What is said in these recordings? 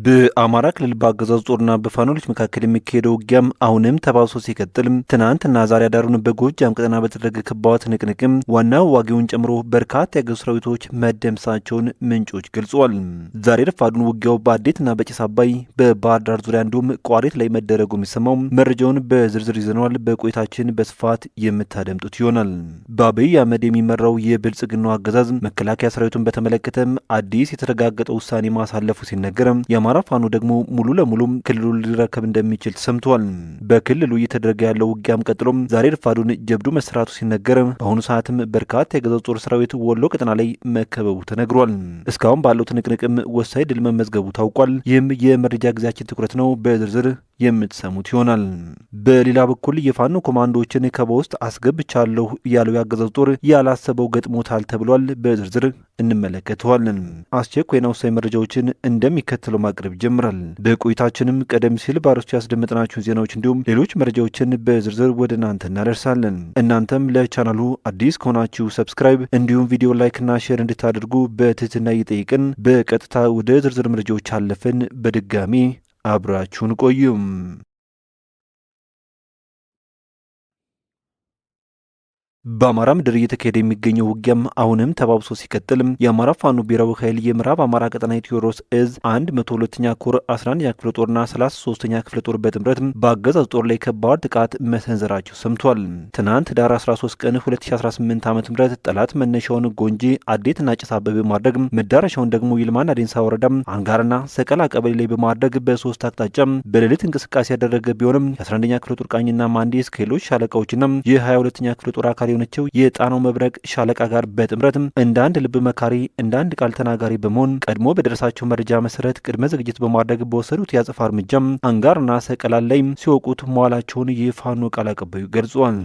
በአማራ ክልል በአገዛዙ ጦርና በፋኖሎች መካከል የሚካሄደው ውጊያም አሁንም ተባብሶ ሲቀጥል ትናንትና ዛሬ አዳሩን በጎጃም ቀጠና በተደረገ ከባድ ትንቅንቅም ዋናው ዋጊውን ጨምሮ በርካታ የአገዛዙ ሰራዊቶች መደምሳቸውን ምንጮች ገልጸዋል። ዛሬ ረፋዱን ውጊያው በአዴትና በጭስ አባይ በባህር ዳር ዙሪያ እንዲሁም ቋሪት ላይ መደረጉ የሚሰማው መረጃውን በዝርዝር ይዘነዋል። በቆይታችን በስፋት የምታደምጡት ይሆናል። በአብይ አህመድ የሚመራው የብልጽግናው አገዛዝ መከላከያ ሰራዊቱን በተመለከተም አዲስ የተረጋገጠ ውሳኔ ማሳለፉ ሲነገርም የአማራ ፋኖ ደግሞ ሙሉ ለሙሉ ክልሉን ሊረከብ እንደሚችል ሰምቷል። በክልሉ እየተደረገ ያለው ውጊያም ቀጥሎም ዛሬ ረፋዱን ጀብዱ መሰራቱ ሲነገር በአሁኑ ሰዓትም በርካታ የአገዛዙ ጦር ሰራዊት ወሎ ቀጠና ላይ መከበቡ ተነግሯል። እስካሁን ባለው ትንቅንቅም ወሳኝ ድል መመዝገቡ ታውቋል። ይህም የመረጃ ጊዜያችን ትኩረት ነው። በዝርዝር የምትሰሙት ይሆናል። በሌላ በኩል የፋኖ ኮማንዶዎችን ከበባ ውስጥ አስገብቻለሁ ያለው የአገዛዙ ጦር ያላሰበው ገጥሞታል ተብሏል። በዝርዝር እንመለከተዋለን። አስቸኳይና ወሳኝ መረጃዎችን እንደሚከተለው ማቅረብ ይጀምራል። በቆይታችንም ቀደም ሲል በአርዕስቱ ያስደመጥናችሁን ዜናዎች እንዲሁም ሌሎች መረጃዎችን በዝርዝር ወደ እናንተ እናደርሳለን። እናንተም ለቻናሉ አዲስ ከሆናችሁ ሰብስክራይብ እንዲሁም ቪዲዮ ላይክና ሼር እንድታደርጉ በትህትና እየጠየቅን በቀጥታ ወደ ዝርዝር መረጃዎች አለፍን። በድጋሚ አብራችሁን ቆዩም። በአማራ ምድር እየተካሄደ የሚገኘው ውጊያም አሁንም ተባብሶ ሲቀጥል የአማራ ፋኖ ብሔራዊ ኃይል የምዕራብ አማራ ቀጠና የቴዎድሮስ እዝ 102ኛ ኮር 11ኛ ክፍለ ጦርና 33ኛ ክፍለ ጦር በጥምረት በአገዛዝ ጦር ላይ ከባድ ጥቃት መሰንዘራቸው ሰምቷል። ትናንት ዳር 13 ቀን 2018 ዓ.ም ጠላት መነሻውን ጎንጂ አዴትና ጭስ አባይ በማድረግ መዳረሻውን ደግሞ ይልማና ዴንሳ ወረዳ አንጋርና ሰቀላ ቀበሌ ላይ በማድረግ በሶስት አቅጣጫ በሌሊት እንቅስቃሴ ያደረገ ቢሆንም የ11ኛ ክፍለ ጦር ቃኝና ማንዴስ ከሌሎች ሻለቃዎችና የ22ኛ ክፍለ ጦር አካል የሆነችው የጣናው መብረቅ ሻለቃ ጋር በጥምረት እንደ አንድ ልብ መካሪ እንደ አንድ ቃል ተናጋሪ በመሆን ቀድሞ በደረሳቸው መረጃ መሰረት ቅድመ ዝግጅት በማድረግ በወሰዱት የአጸፋ እርምጃም አንጋርና ሰቀላን ላይ ሲወቁት መዋላቸውን የፋኖ ቃል አቀባዩ ገልጿል።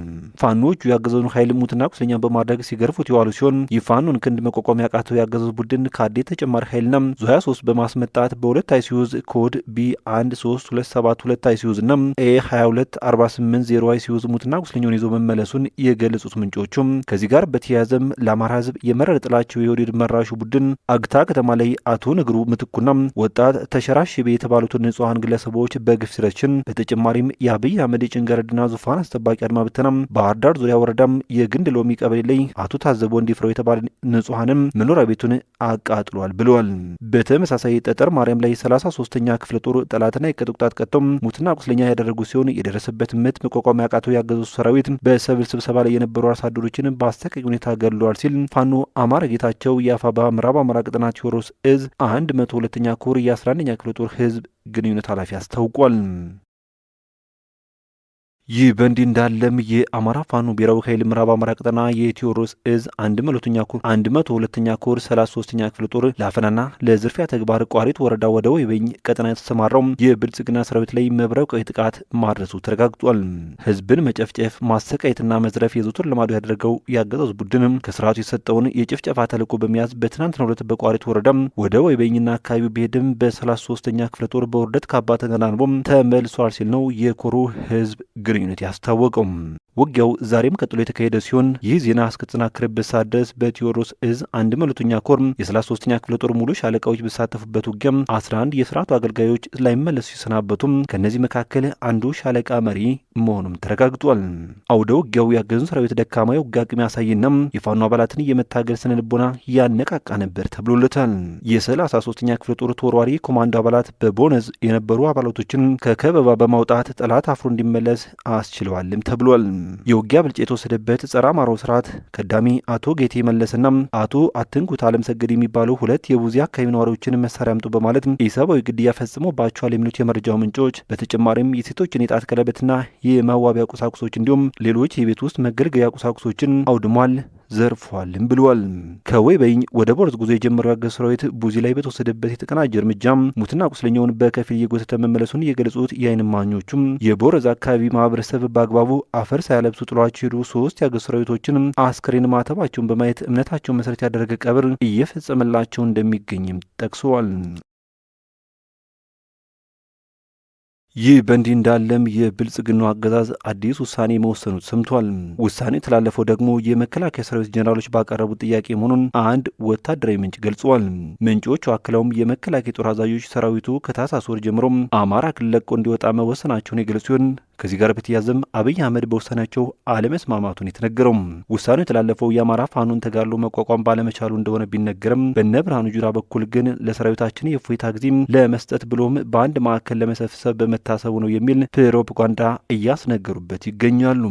ፋኖቹ ያገዘውን ኃይል ሙትና ቁስለኛ በማድረግ ሲገርፉት የዋሉ ሲሆን የፋኖን ክንድ መቋቋም ያቃተው ያገዘው ቡድን ከአዴት ተጨማሪ ኃይልና ዙ 23 በማስመጣት በሁለት አይሲዩዝ ኮድ B13272 አይሲዩዝ እና A2248 አይሲዩዝ ሙትና ቁስለኛውን ይዞ መመለሱን የገለጹት ምንጮቹም ከዚህ ጋር በተያያዘም ለአማራ ሕዝብ የመረረ ጥላቸው የወዲድ መራሹ ቡድን አግታ ከተማ ላይ አቶ ንግሩ ምትኩና ወጣት ተሸራሽቤ የተባሉትን ንጹሐን ግለሰቦች በግፍ ሲረሽን፣ በተጨማሪም የአብይ አህመድ ጭንገረድና ዙፋን አስጠባቂ አድማ ብተና ባህር ዳር ዙሪያ ወረዳም የግንድ ሎሚ ቀበሌ ላይ አቶ ታዘቦ እንዲፍረው የተባለ ንጹሐንም መኖሪያ ቤቱን አቃጥሏል ብለዋል። በተመሳሳይ ጠጠር ማርያም ላይ 33ኛ ክፍለ ጦር ጠላትና የቀጥ ቁጣት ቀጥቶም ሙትና ቁስለኛ ያደረጉ ሲሆን የደረሰበት ምት መቋቋም ያቃተው ያገዙ ሰራዊት በሰብል ስብሰባ ላይ የነበሩ አርሶ አደሮችን በአሰቃቂ ሁኔታ ገድለዋል ሲል ፋኖ አማራ ጌታቸው የአፋባ ምዕራብ አማራ ቀጠና ቴዎድሮስ እዝ 102ኛ ኮር የ11ኛ ክፍለ ጦር ህዝብ ግንኙነት ኃላፊ አስታውቋል። ይህ በእንዲህ እንዳለም የአማራ ፋኖ ብሔራዊ ኃይል ምዕራብ አማራ ቀጠና የቴዎድሮስ እዝ 102ኛ ኮር 33ኛ ክፍለ ጦር ለአፈናና ለዝርፊያ ተግባር ቋሪት ወረዳ ወደ ወይበኝ ቀጠና የተሰማራው የብልጽግና ሰራዊት ላይ መብረቃዊ ጥቃት ማድረሱ ተረጋግጧል። ህዝብን መጨፍጨፍ፣ ማሰቃየትና መዝረፍ የዘወትር ልማዱ ያደረገው የአገዛዙ ቡድንም ከስርዓቱ የሰጠውን የጭፍጨፋ ተልዕኮ በመያዝ በትናንትናው ዕለት በቋሪት ወረዳ ወደ ወይበኝና አካባቢው ቢሄድም በ33ኛ ክፍለ ጦር በውርደት ካባ ተገናንቦም ተመልሷል ሲል ነው የኮሩ ህዝብ ግንኙነት ያስታወቀው። ውጊያው ዛሬም ቀጥሎ የተካሄደ ሲሆን ይህ ዜና እስከተጠናከረበት ሰዓት ድረስ በቴዎድሮስ እዝ 102ኛ ኮር የ33ኛ ክፍለ ጦር ሙሉ ሻለቃዎች በተሳተፉበት ውጊያ 11 የስርዓቱ አገልጋዮች ላይመለሱ ሲሰናበቱም ከእነዚህ መካከል አንዱ ሻለቃ መሪ መሆኑም ተረጋግጧል። አውደ ውጊያው ያገዙን ሰራዊት ደካማ የውጊያ አቅም ያሳይና የፋኖ አባላትን የመታገል ስነ ልቦና ያነቃቃ ነበር ተብሎለታል። የ33ኛ ክፍለ ጦር ተወርዋሪ ኮማንዶ አባላት በቦነዝ የነበሩ አባላቶችን ከከበባ በማውጣት ጠላት አፍሮ እንዲመለስ አስችለዋልም ተብሏል። የውጊያ ብልጫ የተወሰደበት ጸረ አማራው ስርዓት ከዳሚ አቶ ጌቴ መለስና አቶ አትንኩት አለም ሰገድ የሚባሉ ሁለት የቡዜ አካባቢ ነዋሪዎችን መሳሪያ አምጡ በማለት ኢሰብአዊ ግድያ ፈጽሞባቸዋል የሚሉት የመረጃው ምንጮች በተጨማሪም የሴቶችን የጣት ቀለበትና የመዋቢያ ቁሳቁሶች እንዲሁም ሌሎች የቤት ውስጥ መገልገያ ቁሳቁሶችን አውድሟል፣ ዘርፏልም ብሏል። ከወይበኝ ወደ ቦረዝ ጉዞ የጀመረው ያገዛዙ ሰራዊት ቡዚ ላይ በተወሰደበት የተቀናጀ እርምጃም ሙትና ቁስለኛውን በከፊል እየጎተተ መመለሱን የገለጹት የዓይን እማኞቹም የቦረዝ አካባቢ ማህበረሰብ በአግባቡ አፈር ሳያለብሱ ጥሏቸው ሄዱ 3 ያገዛዙ ሰራዊቶችን አስከሬን ማተባቸውን በማየት እምነታቸውን መሰረት ያደረገ ቀብር እየፈጸመላቸው እንደሚገኝም ጠቅሰዋል። ይህ በእንዲህ እንዳለም የብልጽግናው አገዛዝ አዲስ ውሳኔ መወሰኑ ሰምቷል። ውሳኔው የተላለፈው ደግሞ የመከላከያ ሰራዊት ጀኔራሎች ባቀረቡት ጥያቄ መሆኑን አንድ ወታደራዊ ምንጭ ገልጿል። ምንጮቹ አክለውም የመከላከያ ጦር አዛዦች ሰራዊቱ ከታህሳስ ወር ጀምሮም አማራ ክልል ለቆ እንዲወጣ መወሰናቸውን የገለጹ ሲሆን ከዚህ ጋር በተያያዘም አብይ አህመድ በውሳኔያቸው አለመስማማቱን የተነገረው ውሳኔው የተላለፈው የአማራ ፋኖን ተጋድሎ መቋቋም ባለመቻሉ እንደሆነ ቢነገርም በነ ብርሃኑ ጁላ በኩል ግን ለሰራዊታችን የእፎይታ ጊዜም ለመስጠት ብሎም በአንድ ማዕከል ለመሰብሰብ በመታሰቡ ነው የሚል ፕሮፓጋንዳ እያስነገሩበት ይገኛሉ።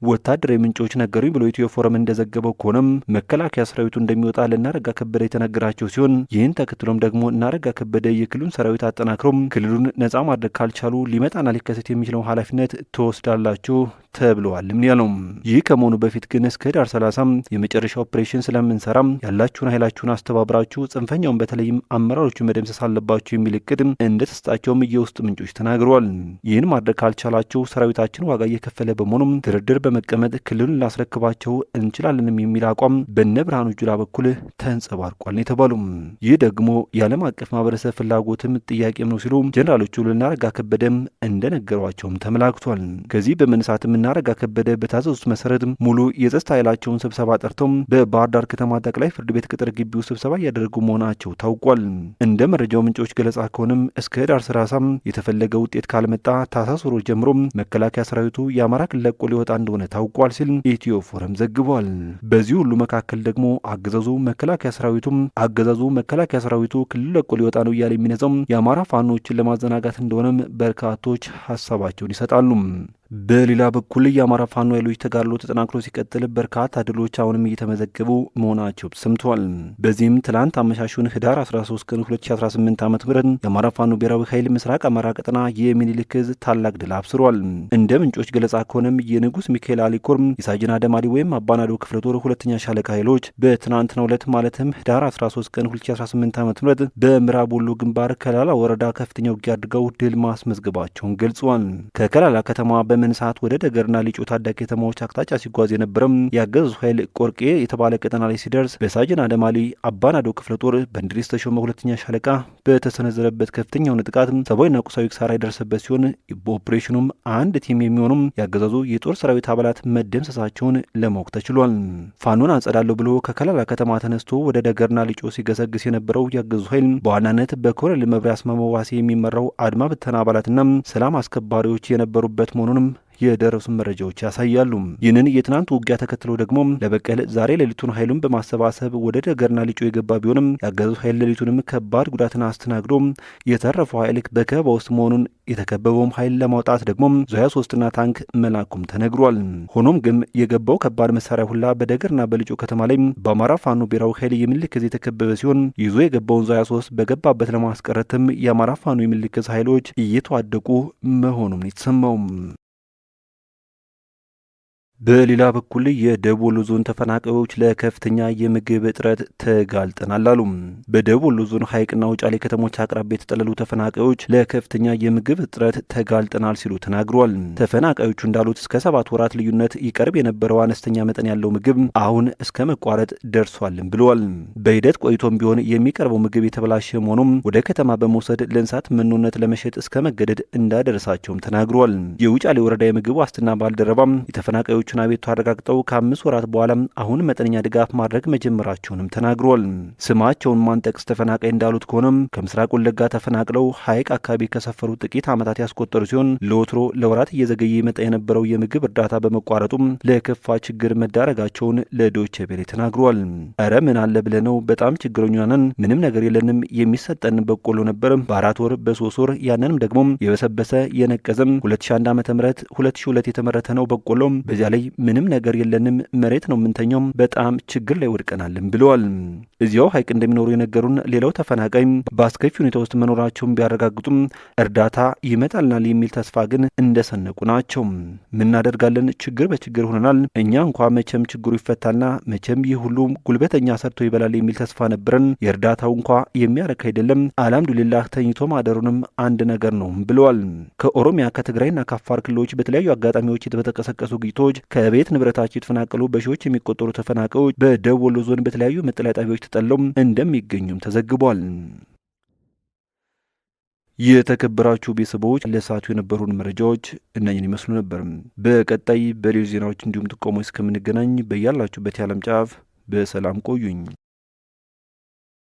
ወታደራዊ ምንጮች ነገሩኝ ብሎ ኢትዮ ፎረም እንደዘገበው ከሆነም መከላከያ ሰራዊቱ እንደሚወጣ ለእናረጋ ከበደ የተነገራቸው ሲሆን ይህን ተከትሎም ደግሞ እናረጋ ከበደ የክልሉን ሰራዊት አጠናክሮም ክልሉን ነጻ ማድረግ ካልቻሉ ሊመጣና ሊከሰት የሚችለው ኃላፊነት ትወስዳላችሁ ተብለዋልም ያለው። ይህ ከመሆኑ በፊት ግን እስከ ዳር 30 የመጨረሻ ኦፕሬሽን ስለምንሰራ ያላችሁን ኃይላችሁን አስተባብራችሁ ጽንፈኛውን በተለይም አመራሮቹ መደምሰስ አለባችሁ የሚል እቅድ እንደተሰጣቸውም የውስጥ ምንጮች ተናግረዋል። ይህን ማድረግ ካልቻላችሁ ሰራዊታችን ዋጋ እየከፈለ በመሆኑም ድርድር በመቀመጥ ክልሉን ላስረክባቸው እንችላለንም የሚል አቋም በነ ብርሃኑ ጁላ በኩል ተንጸባርቋል የተባሉ። ይህ ደግሞ የዓለም አቀፍ ማህበረሰብ ፍላጎትም ጥያቄም ነው ሲሉ ጀኔራሎቹ ለእናረጋ ከበደም እንደነገሯቸውም ተመላክቷል። ከዚህ በመነሳትም እናረጋ ከበደ በታዘዙት መሰረት ሙሉ የጸጥታ ኃይላቸውን ስብሰባ ጠርተው በባህር ዳር ከተማ ጠቅላይ ፍርድ ቤት ቅጥር ግቢ ውስጥ ስብሰባ እያደረጉ መሆናቸው ታውቋል። እንደ መረጃው ምንጮች ገለጻ ከሆነም እስከ ዳር 30 የተፈለገ ውጤት ካልመጣ ታህሳስ ወር ጀምሮ መከላከያ ሰራዊቱ የአማራ ክልል ለቆ ሊወጣ እንደሆነ ታውቋል ሲል ኢትዮ ፎረም ዘግቧል። በዚህ ሁሉ መካከል ደግሞ አገዛዙ መከላከያ ሰራዊቱ ክልል ለቆ ሊወጣ ነው እያለ የሚነዛው የአማራ ፋኖችን ለማዘናጋት እንደሆነም በርካቶች ሀሳባቸውን ይሰጣሉ። በሌላ በኩል የአማራ ፋኖ ኃይሎች ተጋድሎ ተጠናክሮ ሲቀጥል በርካታ ድሎች አሁንም እየተመዘገቡ መሆናቸው ተሰምተዋል። በዚህም ትላንት አመሻሹን ህዳር 13 ቀን 2018 ዓ.ም የአማራ ፋኖ ብሔራዊ ኃይል ምስራቅ አማራ ቀጠና የሚኒልክ ዕዝ ታላቅ ድል አብስሯል። እንደ ምንጮች ገለጻ ከሆነም የንጉስ ሚካኤል አሊኮር የሳጅን አደማሊ ወይም አባናዶ ክፍለ ጦር ሁለተኛ ሻለቃ ኃይሎች በትናንትናው ዕለት ማለትም ህዳር 13 ቀን 2018 ዓ.ም በምዕራብ ወሎ ግንባር ከላላ ወረዳ ከፍተኛ ውጊያ አድርገው ድል ማስመዝገባቸውን ገልጿል። ከከላላ ከተማ በመንሳት ወደ ደገርና ሊጮ ታዳጊ ከተማዎች አቅጣጫ ሲጓዝ የነበረም ያገዙ ኃይል ቆርቄ የተባለ ቀጠና ላይ ሲደርስ በሳጅን አደማሊ አባናዶ ክፍለ ጦር በእንድሪስ ተሾመ ሁለተኛ ሻለቃ በተሰነዘረበት ከፍተኛውን ጥቃት ሰብአዊና ቁሳዊ ኪሳራ የደረሰበት ሲሆን በኦፕሬሽኑም አንድ ቲም የሚሆኑም ያገዛዙ የጦር ሰራዊት አባላት መደምሰሳቸውን ለማወቅ ተችሏል። ፋኖን አንጸዳለሁ ብሎ ከከላላ ከተማ ተነስቶ ወደ ደገርና ሊጮ ሲገሰግስ የነበረው ያገዙ ኃይል በዋናነት በኮሎኔል መብሪያ አስማማው ዋሴ የሚመራው አድማ ብተና አባላትና ሰላም አስከባሪዎች የነበሩበት መሆኑንም የደረሱ መረጃዎች ያሳያሉ። ይህንን የትናንቱ ውጊያ ተከትሎ ደግሞ ለበቀል ዛሬ ሌሊቱን ኃይሉን በማሰባሰብ ወደ ደገርና ሊጮ የገባ ቢሆንም ያገዙት ኃይል ሌሊቱንም ከባድ ጉዳትን አስተናግዶ የተረፈው ኃይል በከበባ ውስጥ መሆኑን የተከበበውም ኃይል ለማውጣት ደግሞ ዙ 23ና ታንክ መላኩም ተነግሯል። ሆኖም ግን የገባው ከባድ መሳሪያ ሁላ በደገርና በሊጮ ከተማ ላይ በአማራ ፋኖ ብሔራዊ ኃይል የሚኒልክ ዕዝ የተከበበ ሲሆን ይዞ የገባውን ዙ 23 በገባበት ለማስቀረትም የአማራ ፋኖ የሚኒልክ ዕዝ ኃይሎች እየተዋደቁ መሆኑን የተሰማው። በሌላ በኩል የደቡብ ወሎ ዞን ተፈናቃዮች ለከፍተኛ የምግብ እጥረት ተጋልጠናል አሉ። በደቡብ ወሎ ዞን ሐይቅና ውጫሌ ከተሞች አቅራቢያ የተጠለሉ ተፈናቃዮች ለከፍተኛ የምግብ እጥረት ተጋልጠናል ሲሉ ተናግረዋል። ተፈናቃዮቹ እንዳሉት እስከ 7 ወራት ልዩነት ይቀርብ የነበረው አነስተኛ መጠን ያለው ምግብ አሁን እስከ መቋረጥ ደርሷልም ብለዋል። በሂደት ቆይቶም ቢሆን የሚቀርበው ምግብ የተበላሸ መሆኑም ወደ ከተማ በመውሰድ ለእንስሳት መኖነት ለመሸጥ እስከ መገደድ እንዳደረሳቸውም ተናግረዋል። የውጫሌ ወረዳ የምግብ ዋስትና ባልደረባም የተፈናቃዮቹን አቤቱታ አረጋግጠው ከ5 ወራት በኋላ አሁን መጠነኛ ድጋፍ ማድረግ መጀመራቸውንም ተናግረዋል። ስማቸውን ማንጠቅስ ተፈናቃይ እንዳሉት ከሆነም ከምስራቅ ወለጋ ተፈናቅለው ሐይቅ አካባቢ ከሰፈሩ ጥቂት ዓመታት ያስቆጠሩ ሲሆን ለወትሮ ለወራት እየዘገየ የመጣ የነበረው የምግብ እርዳታ በመቋረጡም ለከፋ ችግር መዳረጋቸውን ለዶይቼ ቬለ ተናግረዋል። እረ ምን አለ ብለነው በጣም ችግረኛ ነን፣ ምንም ነገር የለንም፣ የሚሰጠን በቆሎ ነበር በ4 ወር በ3 ወር ያንንም ደግሞ የበሰበሰ የነቀዘም 2001 ዓ.ም 2002 የተመረተ ነው በቆሎ በዚያ ላይ ምንም ነገር የለንም፣ መሬት ነው የምንተኛው፣ በጣም ችግር ላይ ወድቀናልም ብለዋል። እዚያው ሐይቅ እንደሚኖሩ የነገሩን ሌላው ተፈናቃይ በአስከፊ ሁኔታ ውስጥ መኖራቸውን ቢያረጋግጡም እርዳታ ይመጣልናል የሚል ተስፋ ግን እንደሰነቁ ናቸው። ምናደርጋለን፣ ችግር በችግር ሆነናል፣ እኛ እንኳ መቼም ችግሩ ይፈታልና መቼም ይህ ሁሉ ጉልበተኛ ሰርቶ ይበላል የሚል ተስፋ ነበረን፣ የእርዳታው እንኳ የሚያረክ አይደለም፣ አልሐምዱሊላህ ተኝቶ ማደሩንም አንድ ነገር ነው ብለዋል። ከኦሮሚያ ከትግራይና ከአፋር ክልሎች በተለያዩ አጋጣሚዎች በተቀሰቀሱ ግጭቶች ከቤት ንብረታቸው የተፈናቀሉ በሺዎች የሚቆጠሩ ተፈናቃዮች በደቡብ ወሎ ዞን በተለያዩ መጠለያ ጣቢያዎች ተጠለው እንደሚገኙም ተዘግቧል። የተከበራችሁ ቤተሰቦች ለሰዓቱ የነበሩን መረጃዎች እነኝን ይመስሉ ነበር። በቀጣይ በሌሎች ዜናዎች እንዲሁም ጥቆሞች እስከምንገናኝ በያላችሁበት የዓለም ጫፍ በሰላም ቆዩኝ።